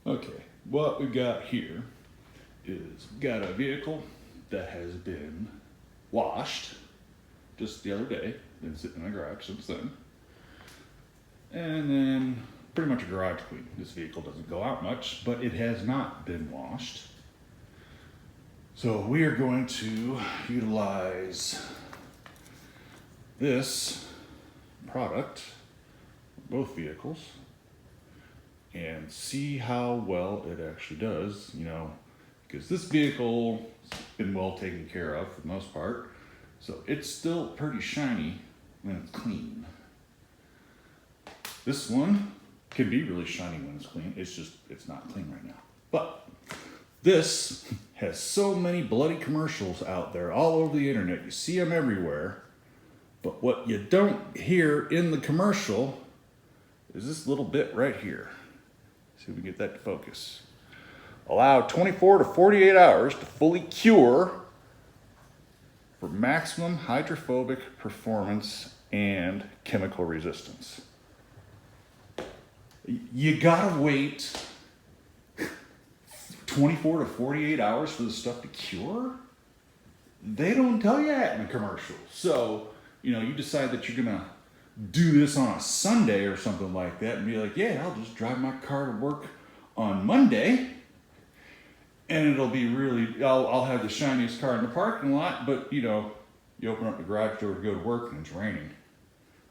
Okay, what we got here is we got a vehicle that has been washed just the other day. Been sitting in the garage since then. And then pretty much a garage clean. This vehicle doesn't go out much, but it has not been washed. So we are going to utilize this product, both vehicles, and see how well it actually does, because this vehicle's been well taken care of for the most part. So it's still pretty shiny when it's clean. This one can be really shiny when it's clean. It's not clean right now. But this has so many bloody commercials out there all over the internet. You see them everywhere. But what you don't hear in the commercial is this little bit right here. See if we get that to focus. Allow 24 to 48 hours to fully cure for maximum hydrophobic performance and chemical resistance. You gotta wait 24 to 48 hours for the stuff to cure? They don't tell you that in the commercial. So, you decide that you're gonna do this on a Sunday or something like that and be like, yeah, I'll just drive my car to work on Monday and it'll be really, I'll have the shiniest car in the parking lot, but you open up the garage door to go to work and it's raining.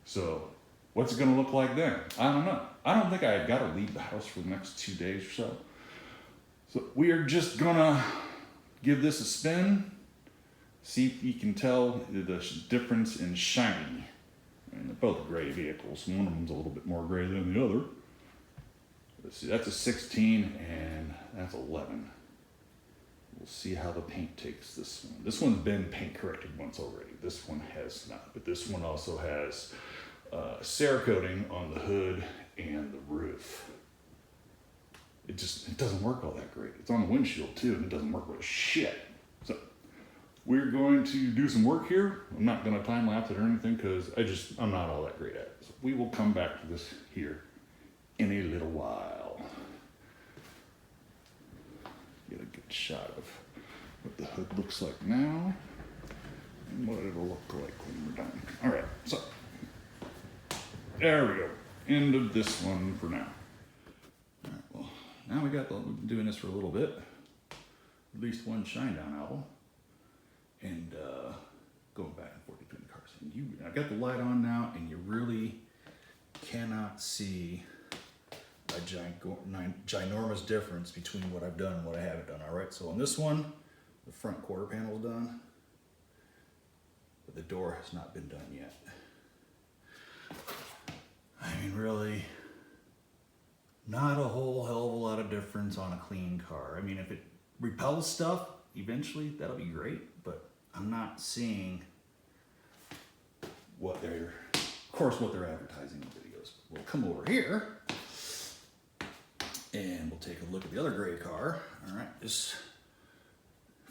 So what's it gonna look like then? I don't know. I don't think I gotta leave the house for the next 2 days or so. So we are just gonna give this a spin, see if you can tell the difference in shiny. I mean, they're both gray vehicles. One of them's a little bit more gray than the other. Let's see, that's a 16 and that's 11. We'll see how the paint takes this one. This one's been paint corrected once already. This one has not, but this one also has Cerakoting on the hood and the roof. It doesn't work all that great. It's on the windshield too, and it doesn't work with shit. So we're going to do some work here. I'm not going to time lapse it or anything because I'm not all that great at it. So we will come back to this here in a little while. Get a good shot of what the hood looks like now and what it'll look like when we're done. All right, so there we go. End of this one for now. All right, well, now we've been doing this for a little bit. At least one Shinedown album. And going back and forth between the cars. And I've got the light on now, and you really cannot see a ginormous difference between what I've done and what I haven't done. All right, so on this one, the front quarter panel is done, but the door has not been done yet. I mean, really, not a whole hell of a lot of difference on a clean car. I mean, if it repels stuff, eventually that'll be great, but I'm not seeing what they're advertising in the videos. We'll come over here and we'll take a look at the other gray car. All right, this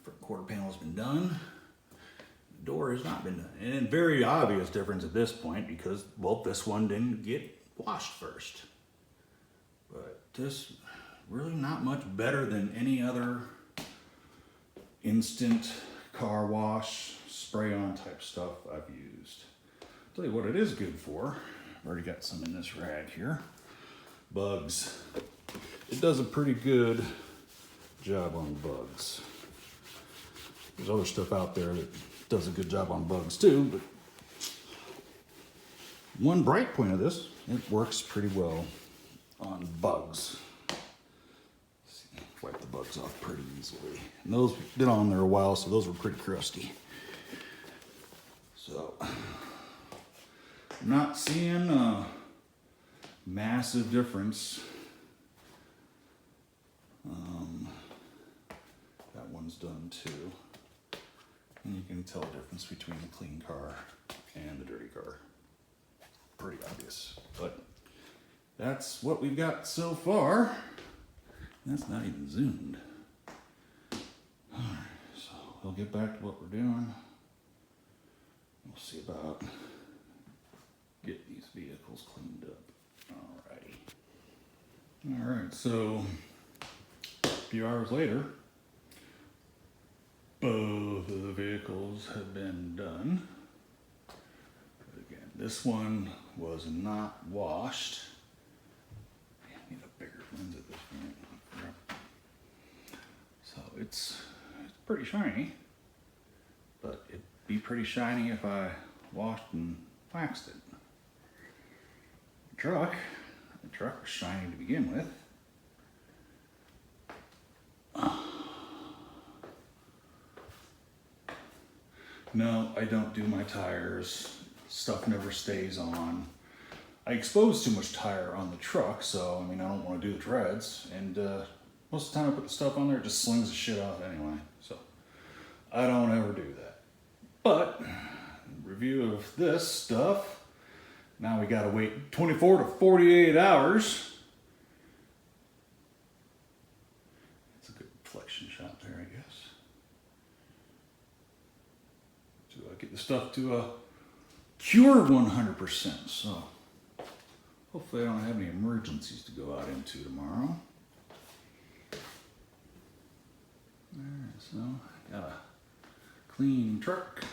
front quarter panel has been done. The door has not been done. And very obvious difference at this point because, well, this one didn't get washed first. But this really not much better than any other instant car wash, spray on type stuff I've used. I'll tell you what it is good for. I've already got some in this rag here. Bugs. It does a pretty good job on bugs. There's other stuff out there that does a good job on bugs too, but one bright point of this, it works pretty well on bugs. Wipe the bugs off pretty easily. And those been on there a while, so those were pretty crusty. So, I'm not seeing a massive difference. That one's done too. And you can tell the difference between the clean car and the dirty car. Pretty obvious, but that's what we've got so far. That's not even zoomed. Alright, so we'll get back to what we're doing. We'll see about getting these vehicles cleaned up. Alrighty. Alright, so few hours later, both of the vehicles have been done. Again, this one was not washed. I need a bigger lens at this point. So it's pretty shiny, but it'd be pretty shiny if I washed and waxed it. The truck was shiny to begin with. No, I don't do my tires. Stuff never stays on. I expose too much tire on the truck, so I mean I don't want to do the treads, and most of the time I put the stuff on there, it just slings the shit out anyway, so I don't ever do that. But review of this stuff, now we gotta wait 24 to 48 hours. It's a good reflection shot there, I guess. To get the stuff to cure 100%, so hopefully I don't have any emergencies to go out into tomorrow. Alright, so got a clean truck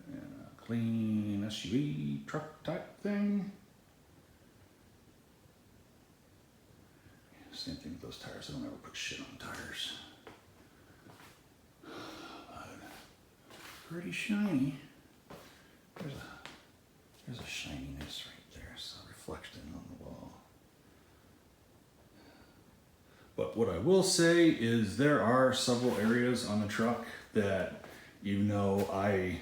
and a clean SUV truck type thing. Same thing with those tires, I don't ever put shit on tires. Pretty shiny. There's a shininess right there, so reflection on the wall. But what I will say is there are several areas on the truck that, even though I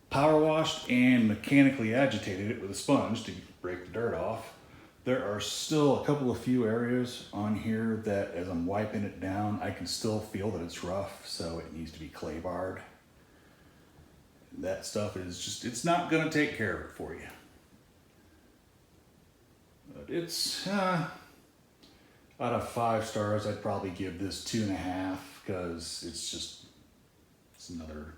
power washed and mechanically agitated it with a sponge to break the dirt off, there are still a couple of few areas on here that as I'm wiping it down, I can still feel that it's rough, so it needs to be clay barred. That stuff is just, it's not gonna take care of it for you. But it's, out of 5 stars, I'd probably give this 2.5, because it's another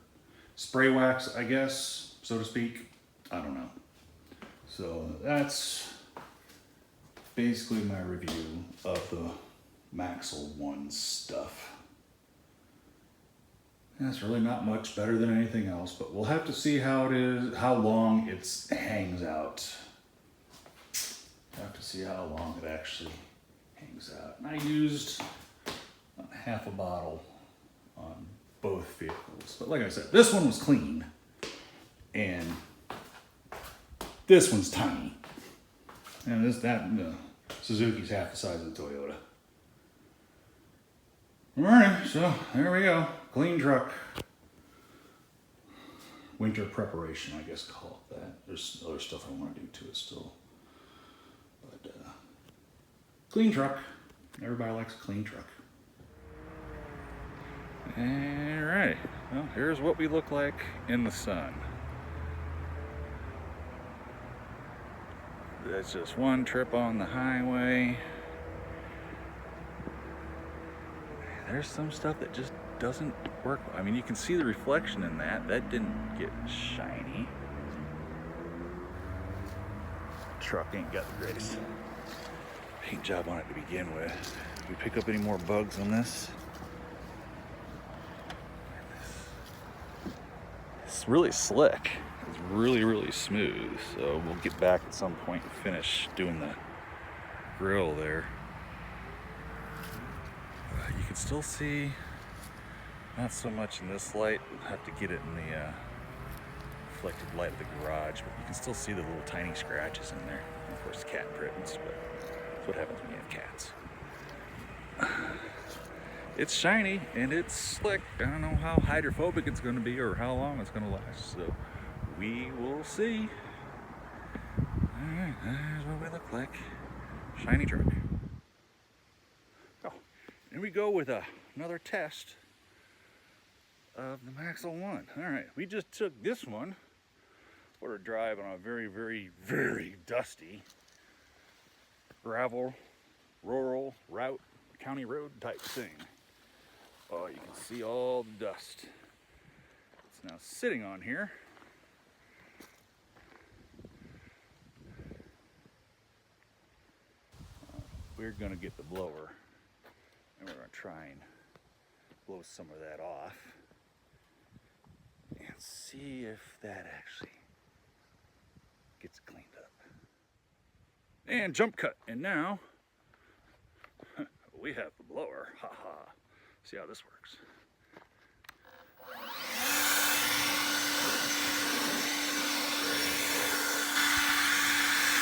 spray wax, I guess, so to speak. I don't know. So that's basically my review of the MaxlOne stuff. That's really not much better than anything else, but we'll have to see how long it hangs out. Have to see how long it actually hangs out. And I used half a bottle on both vehicles. But like I said, this one was clean, and this one's tiny. And Suzuki's half the size of the Toyota. Alright, so there we go. Clean truck. Winter preparation, I guess, call it that. There's other stuff I want to do to it still. But, clean truck. Everybody likes a clean truck. Alright, well, here's what we look like in the sun. That's just one trip on the highway. There's some stuff that just doesn't work. I mean, you can see the reflection in that. That didn't get shiny. Truck ain't got the greatest paint job on it to begin with. If we pick up any more bugs on this, it's really slick. It's really, really smooth. So we'll get back at some point and finish doing the grill there. You can still see, not so much in this light, we'll have to get it in the reflected light of the garage, but you can still see the little tiny scratches in there. And of course, cat prints, but that's what happens when you have cats. It's shiny and it's slick. I don't know how hydrophobic it's going to be or how long it's going to last, so we will see. Alright, there's what we look like. Shiny truck. And we go with another test of the MaxlOne. Alright, we just took this one for a drive on a very, very, very dusty gravel, rural route, county road type thing. Oh, you can see all the dust. It's now sitting on here. We're gonna get the blower and we're gonna try and blow some of that off and see if that actually gets cleaned up. And jump cut, and now we have the blower. Haha. See how this works.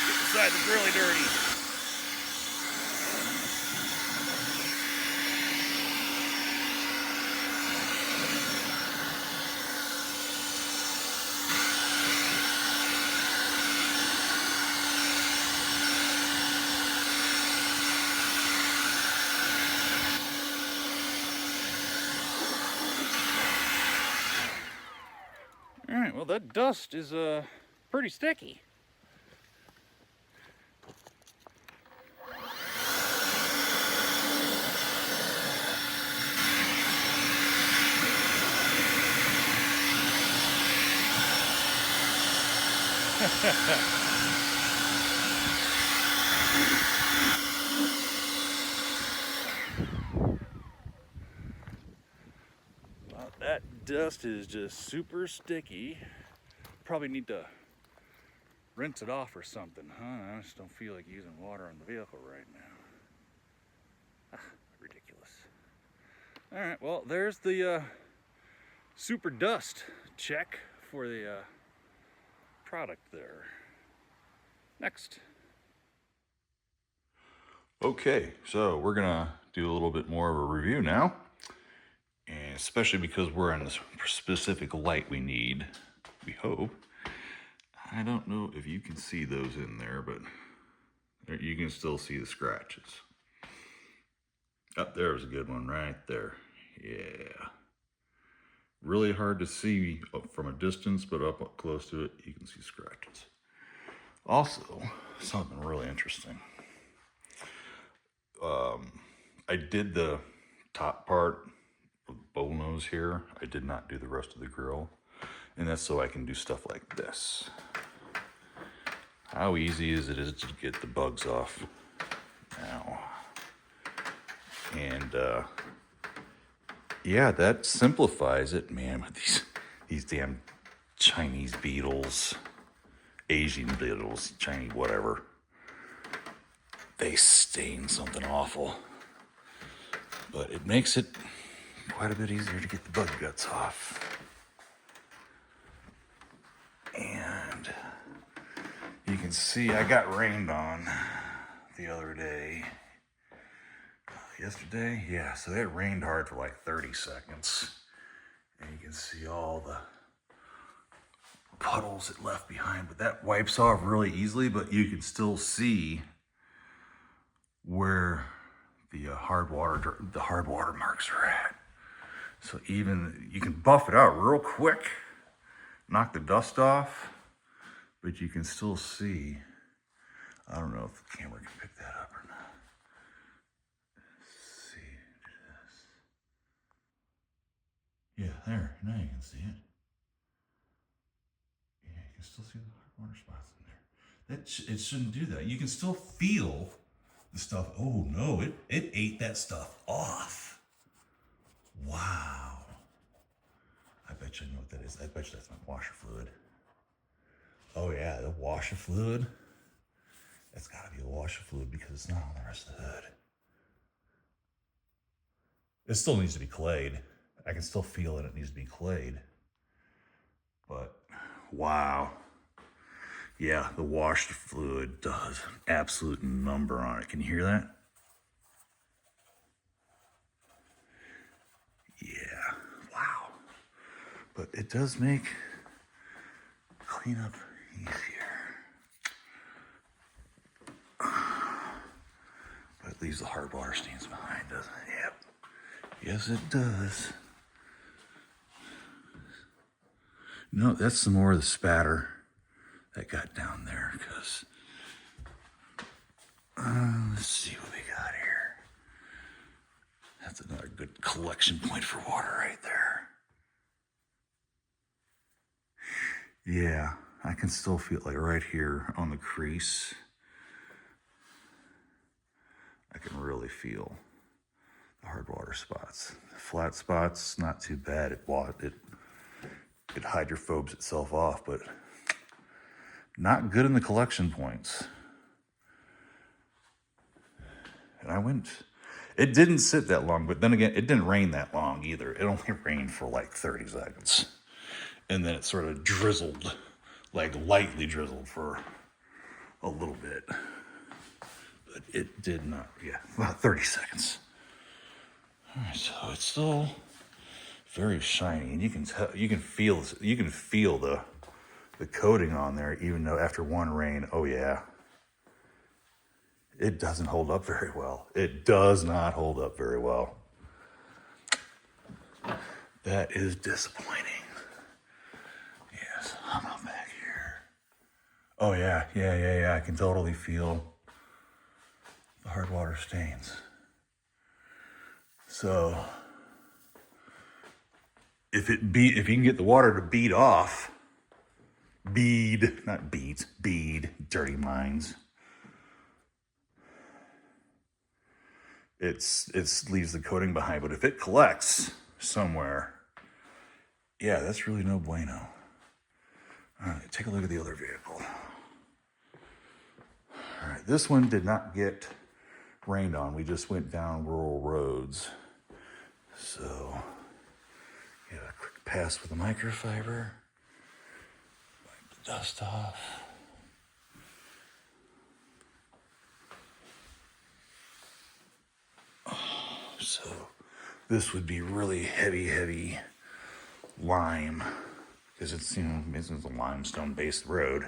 Get the side that's really dirty. All right, well, that dust is pretty sticky. Well, that dust is just super sticky. Probably need to rinse it off or something, huh? I just don't feel like using water on the vehicle right now. Ridiculous. All right, well, there's the super dust check for the product there. Next. Okay, so we're gonna do a little bit more of a review now, and especially because we're on this specific light we need, we hope. I don't know if you can see those in there, but you can still see the scratches. Up there's a good one right there. Yeah. Really hard to see from a distance, but up close to it, you can see scratches. Also, something really interesting. I did the top part of the bowl nose here. I did not do the rest of the grill. And that's so I can do stuff like this. How easy is it to get the bugs off now? And yeah, that simplifies it, man, with these damn Chinese beetles, Asian beetles, Chinese whatever. They stain something awful. But it makes it quite a bit easier to get the bug guts off. And you can see I got rained on the other day. Yesterday? Yeah, so it rained hard for like 30 seconds. And you can see all the puddles it left behind. But that wipes off really easily, but you can still see where the hard water marks are at. So even you can buff it out real quick, knock the dust off, but you can still see. I don't know if the camera can pick that up or not. Let's see this. Yeah, there. Now you can see it. Yeah, you can still see the hard water spots in there. It shouldn't do that. You can still feel the stuff. Oh no, it ate that stuff off. Wow. I bet you know what that is. I bet you that's my washer fluid. Oh yeah, the washer fluid. That's gotta be the washer fluid because it's not on the rest of the hood. It still needs to be clayed. I can still feel it needs to be clayed. But wow. Yeah, the washer fluid does an absolute number on it. Can you hear that? Yeah, wow. But it does make cleanup easier. But it leaves the hard water stains behind, doesn't it? Yep. Yes, it does. No, that's some more of the spatter that got down there, because let's see what we got here. That's another good collection point for water right there. Yeah, I can still feel like right here on the crease. I can really feel hard water spots. Flat spots, not too bad. It hydrophobes itself off, but not good in the collection points. And it didn't sit that long, but then again, it didn't rain that long either. It only rained for like 30 seconds. And then it sort of drizzled, like lightly drizzled for a little bit. But it did not, about 30 seconds. All right, so it's still very shiny, and you can feel the coating on there, even though after one rain, oh yeah, it doesn't hold up very well. It does not hold up very well. That is disappointing. Yes, I'm not back here. Oh yeah. I can totally feel the hard water stains. So if you can get the water to bead, dirty minds. It leaves the coating behind, but if it collects somewhere, yeah, that's really no bueno. All right, take a look at the other vehicle. All right, this one did not get rained on. We just went down rural roads. So, yeah, a quick pass with a microfiber. Wipe the dust off. So, this would be really heavy lime, because it's a limestone-based road.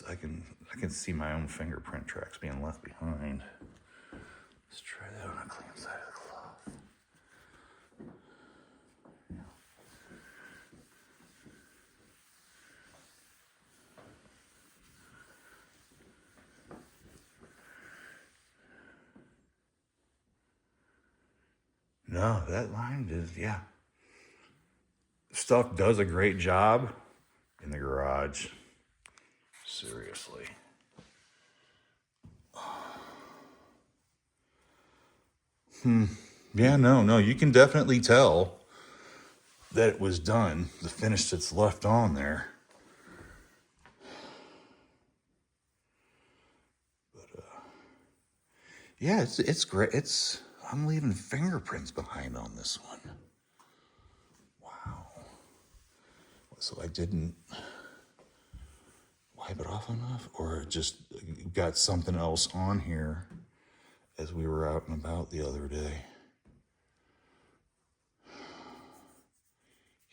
I can see my own fingerprint tracks being left behind. Let's try that on a clean side of the cloth. No, that line is, yeah. Stuff does a great job in the garage. Seriously. Yeah, no, you can definitely tell that it was done, the finish that's left on there. But, yeah, it's great. I'm leaving fingerprints behind on this one. Wow. So I didn't wipe it off enough, or just got something else on here as we were out and about the other day.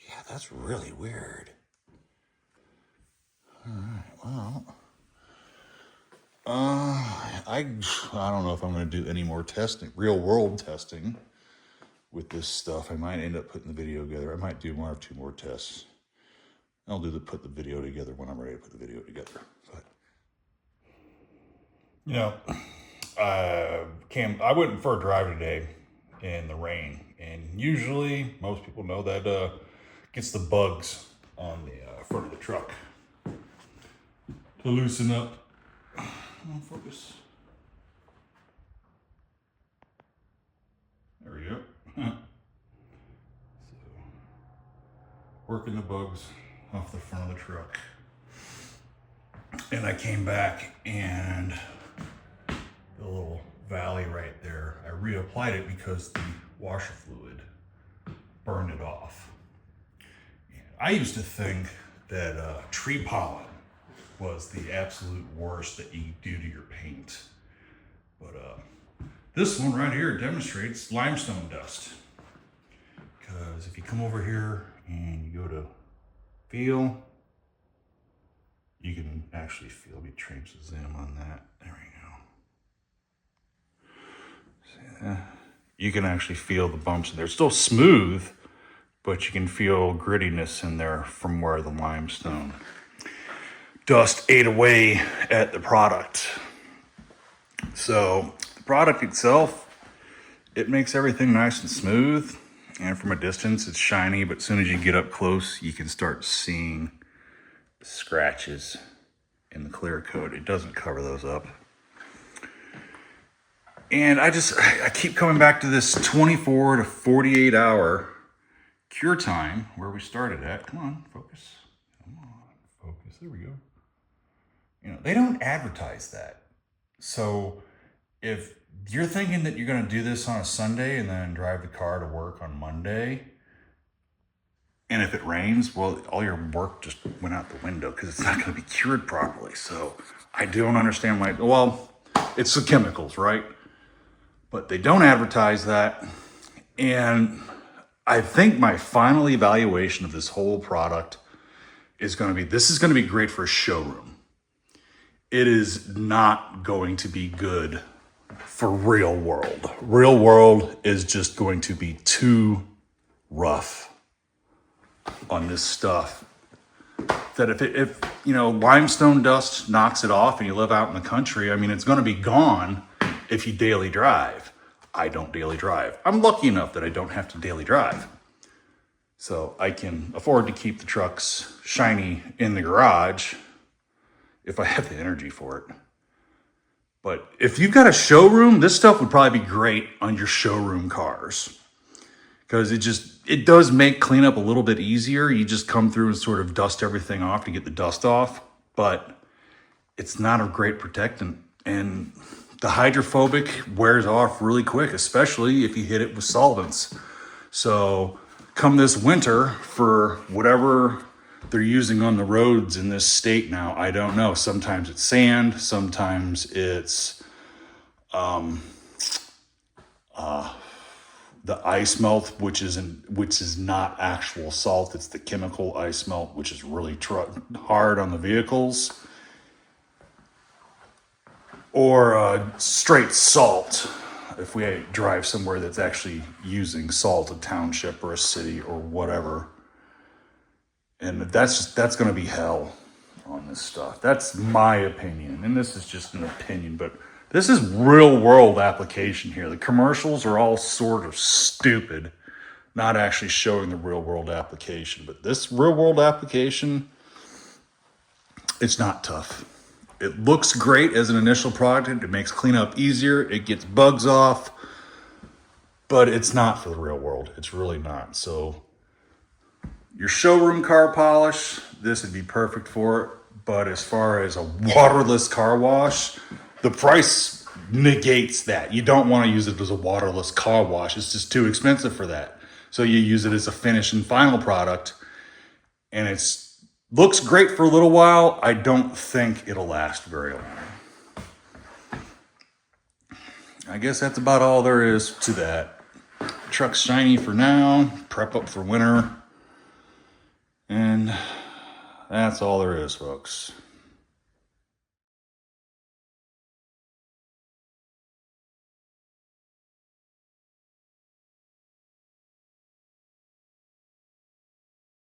Yeah, that's really weird. All right, well, I don't know if I'm going to do any more testing, real world testing with this stuff. I might end up putting the video together. I might do one or two more tests. I'll put the video together when I'm ready to put the video together. But I went for a drive today in the rain, and usually most people know that gets the bugs on the front of the truck to loosen up. Come on, focus. There we go. So, working the bugs off the front of the truck. And I came back, and the little valley right there, I reapplied it because the washer fluid burned it off. I used to think that tree pollen was the absolute worst that you do to your paint. But this one right here demonstrates limestone dust. Because if you come over here and you go to feel, you can actually feel, let me change the zoom on that. There we go. See that? You can actually feel the bumps in there. It's still smooth, but you can feel grittiness in there from where the limestone dust ate away at the product. So the product itself, it makes everything nice and smooth. And from a distance, it's shiny, but as soon as you get up close, you can start seeing the scratches in the clear coat. It doesn't cover those up. And I keep coming back to this 24 to 48 hour cure time where we started at. Come on, focus. Come on, focus. There we go. You know, they don't advertise that. So if you're thinking that you're going to do this on a Sunday and then drive the car to work on Monday, and if it rains, well, all your work just went out the window because it's not going to be cured properly. So I don't understand why. Well, it's the chemicals, right? But they don't advertise that. And I think my final evaluation of this whole product is going to be, this is going to be great for a showroom. It is not going to be good for real world. Real world is just going to be too rough on this stuff. That if you know, limestone dust knocks it off and you live out in the country, I mean, it's going to be gone if you daily drive. I don't daily drive. I'm lucky enough that I don't have to daily drive. So I can afford to keep the trucks shiny in the garage if I have the energy for it. But if you've got a showroom, this stuff would probably be great on your showroom cars. Because it does make cleanup a little bit easier. You just come through and sort of dust everything off to get the dust off. But it's not a great protectant. And the hydrophobic wears off really quick, especially if you hit it with solvents. So come this winter, for whatever they're using on the roads in this state now, I don't know. Sometimes it's sand, sometimes it's the ice melt, which is not actual salt. It's the chemical ice melt, which is really hard on the vehicles. Or straight salt, if we drive somewhere that's actually using salt, a township or a city or whatever. And that's going to be hell on this stuff. That's my opinion. And this is just an opinion, but this is real world application here. The commercials are all sort of stupid, not actually showing the real world application. But this real world application, it's not tough. It looks great as an initial product. It makes cleanup easier. It gets bugs off. But it's not for the real world. It's really not. So your showroom car polish, this would be perfect for it. But as far as a waterless car wash, the price negates that. You don't want to use it as a waterless car wash. It's just too expensive for that. So you use it as a finish and final product. And it's looks great for a little while. I don't think it'll last very long. I guess that's about all there is to that. Truck's shiny for now. Prep up for winter. And that's all there is, folks.